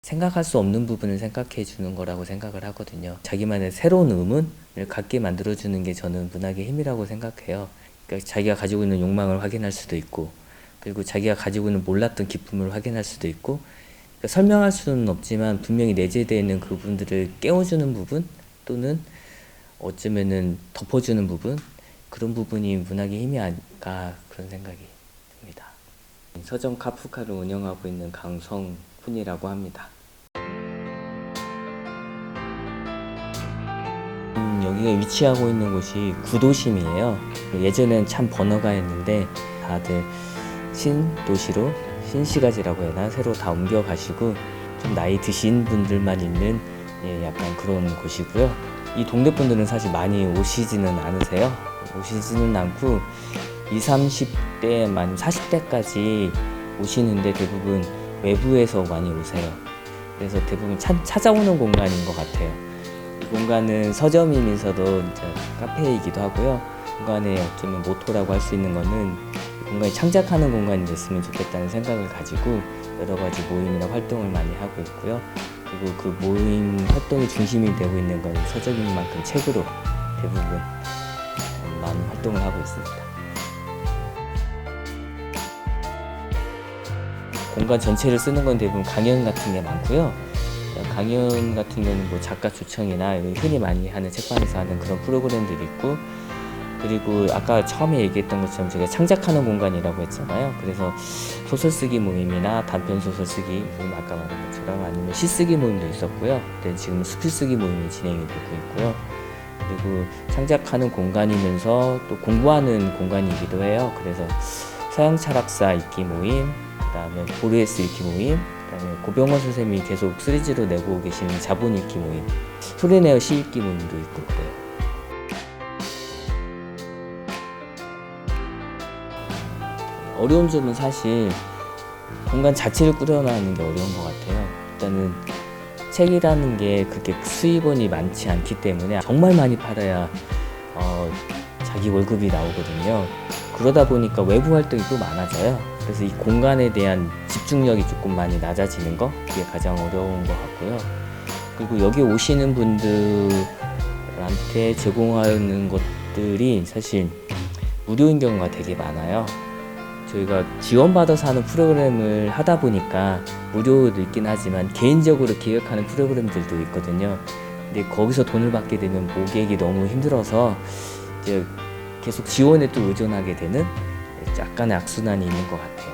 생각할 수 없는 부분을 생각해 주는 거라고 생각을 하거든요. 자기만의 새로운 의문을 갖게 만들어주는 게 저는 문학의 힘이라고 생각해요. 그러니까 자기가 가지고 있는 욕망을 확인할 수도 있고, 그리고 자기가 가지고 있는 몰랐던 기쁨을 확인할 수도 있고, 그러니까 설명할 수는 없지만 분명히 내재되어 있는 그 부분들을 깨워주는 부분, 또는 어쩌면은 덮어주는 부분, 그런 부분이 문학의 힘이 아닐까, 그런 생각이 듭니다. 서점 카프카를 운영하고 있는 강성훈이라고 합니다. 여기가 위치하고 있는 곳이 구도심이에요. 예전엔 참 번화가였는데 다들 신도시로, 신시가지라고 해야 하나, 새로 다 옮겨가시고 좀 나이 드신 분들만 있는 약간 그런 곳이고요. 이 동네 분들은 사실 많이 오시지는 않으세요. 오시지는 않고 20, 30대, 만 40대까지 오시는데 대부분 외부에서 많이 오세요. 그래서 대부분 찾아오는 공간인 것 같아요. 이 공간은 서점이면서도 이제 카페이기도 하고요. 공간의 어쩌면 모토라고 할 수 있는 거는 이 공간이 창작하는 공간이 됐으면 좋겠다는 생각을 가지고 여러 가지 모임이나 활동을 많이 하고 있고요. 그리고 그 모임 활동의 중심이 되고 있는 건 서적인 만큼 책으로 대부분 많은 활동을 하고 있습니다. 공간 전체를 쓰는 건 대부분 강연 같은 게 많고요. 강연 같은 경우는 뭐 작가 초청이나 흔히 많이 하는 책방에서 하는 그런 프로그램들이 있고, 그리고 아까 처음에 얘기했던 것처럼 제가 창작하는 공간이라고 했잖아요. 그래서 소설 쓰기 모임이나 단편 소설 쓰기 모임, 아까 말한 것처럼, 아니면 시 쓰기 모임도 있었고요. 근데 지금 수필 쓰기 모임이 진행이 되고 있고요. 그리고 창작하는 공간이면서 또 공부하는 공간이기도 해요. 그래서 서양 철학사 읽기 모임, 그 다음에 보르헤스 읽기 모임, 그 다음에 고병원 선생님이 계속 시리즈로 내고 계시는 자본 읽기 모임, 소리내어 시 읽기 모임도 있고 그래요. 어려운 점은 사실 공간 자체를 꾸려나가는 게 어려운 것 같아요. 일단은 책이라는 게 그렇게 수입원이 많지 않기 때문에 정말 많이 팔아야 자기 월급이 나오거든요. 그러다 보니까 외부 활동이 또 많아져요. 그래서 이 공간에 대한 집중력이 조금 많이 낮아지는 거, 그게 가장 어려운 것 같고요. 그리고 여기 오시는 분들한테 제공하는 것들이 사실 무료인 경우가 되게 많아요. 저희가 지원받아서 하는 프로그램을 하다 보니까 무료도 있긴 하지만 개인적으로 기획하는 프로그램들도 있거든요. 근데 거기서 돈을 받게 되면 모객이 너무 힘들어서 이제 계속 지원에 또 의존하게 되는 약간의 악순환이 있는 것 같아요.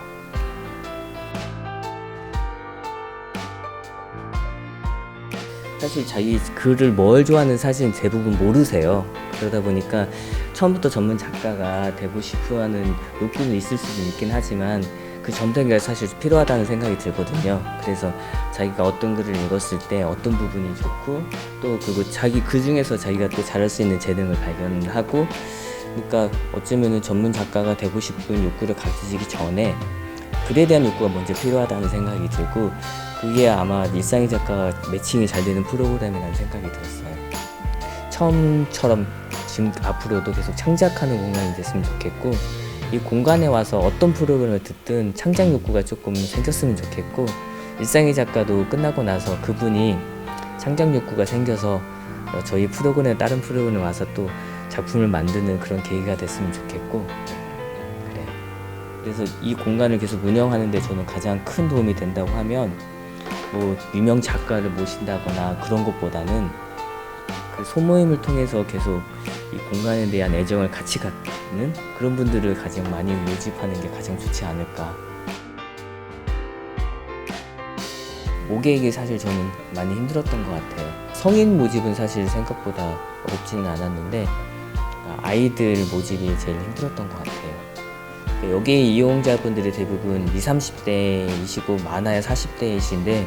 사실 자기 글을 뭘 좋아하는 사실은 대부분 모르세요. 그러다 보니까 처음부터 전문 작가가 되고 싶어 하는 욕구는 있을 수도 있긴 하지만 그 전달기가 사실 필요하다는 생각이 들거든요. 그래서 자기가 어떤 글을 읽었을 때 어떤 부분이 좋고, 또 그리고 자기 그 중에서 자기가 또 잘할 수 있는 재능을 발견하고, 그러니까 어쩌면은 전문 작가가 되고 싶은 욕구를 가지기 전에 글에 대한 욕구가 먼저 필요하다는 생각이 들고, 그게 아마 일상의 작가가 매칭이 잘 되는 프로그램이라는 생각이 들었어요. 처음처럼 지금 앞으로도 계속 창작하는 공간이 됐으면 좋겠고, 이 공간에 와서 어떤 프로그램을 듣든 창작 욕구가 조금 생겼으면 좋겠고, 일상의 작가도 끝나고 나서 그분이 창작 욕구가 생겨서 저희 프로그램, 다른 프로그램에 와서 또 작품을 만드는 그런 계기가 됐으면 좋겠고, 그래. 그래서 이 공간을 계속 운영하는데 저는 가장 큰 도움이 된다고 하면, 뭐 유명 작가를 모신다거나 그런 것보다는 그 소모임을 통해서 계속 이 공간에 대한 애정을 같이 갖는 그런 분들을 가장 많이 모집하는 게 가장 좋지 않을까. 모객이 사실 저는 많이 힘들었던 것 같아요. 성인 모집은 사실 생각보다 어렵지는 않았는데 아이들 모집이 제일 힘들었던 것 같아요. 여기 이용자분들이 대부분 20, 30대이시고 많아야 40대이신데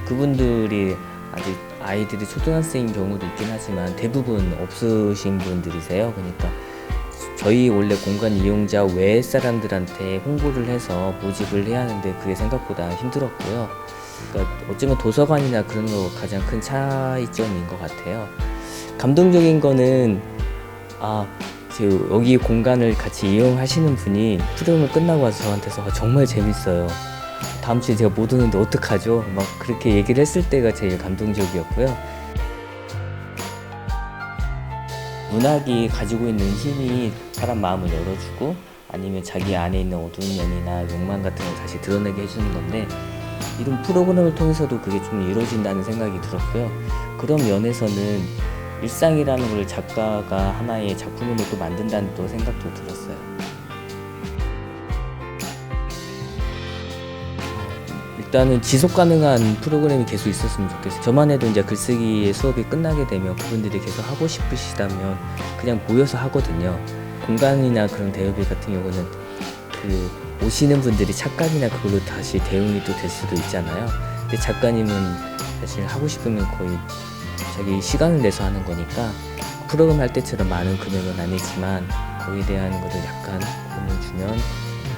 그분들이 아직 아이들이 초등학생인 경우도 있긴 하지만 대부분 없으신 분들이세요. 그러니까 저희 원래 공간 이용자 외 사람들한테 홍보를 해서 모집을 해야 하는데 그게 생각보다 힘들었고요. 그러니까 어쩌면 도서관이나 그런 거 가장 큰 차이점인 것 같아요. 감동적인 거는 여기 공간을 같이 이용하시는 분이 프로그램을 끝나고 와서 저한테서 정말 재밌어요. 다음 주에 제가 못 오는데 어떡하죠? 막 그렇게 얘기를 했을 때가 제일 감동적이었고요. 문학이 가지고 있는 힘이 사람 마음을 열어주고 아니면 자기 안에 있는 어두운 면이나 욕망 같은 걸 다시 드러내게 해주는 건데, 이런 프로그램을 통해서도 그게 좀 이루어진다는 생각이 들었고요. 그런 면에서는 일상이라는 걸 작가가 하나의 작품으로 또 만든다는 또 생각도 들었어요. 일단은 지속 가능한 프로그램이 계속 있었으면 좋겠어요. 저만 해도 이제 글쓰기의 수업이 끝나게 되면 그분들이 계속 하고 싶으시다면 그냥 모여서 하거든요. 공간이나 그런 대여비 같은 경우는 그 오시는 분들이 작가이나 그걸로 다시 대응이 또 될 수도 있잖아요. 근데 작가님은 사실 하고 싶으면 거의 자기 시간을 내서 하는 거니까 프로그램 할 때처럼 많은 금액은 아니지만 거기에 대한 거를 약간 돈을 주면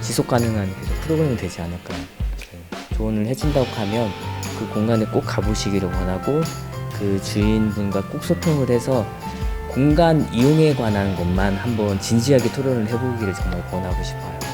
지속 가능한 계속 프로그램이 되지 않을까. 조언을 해준다고 하면 그 공간에 꼭 가보시기를 원하고, 그 주인분과 꼭 소통을 해서 공간 이용에 관한 것만 한번 진지하게 토론을 해보기를 정말 권하고 싶어요.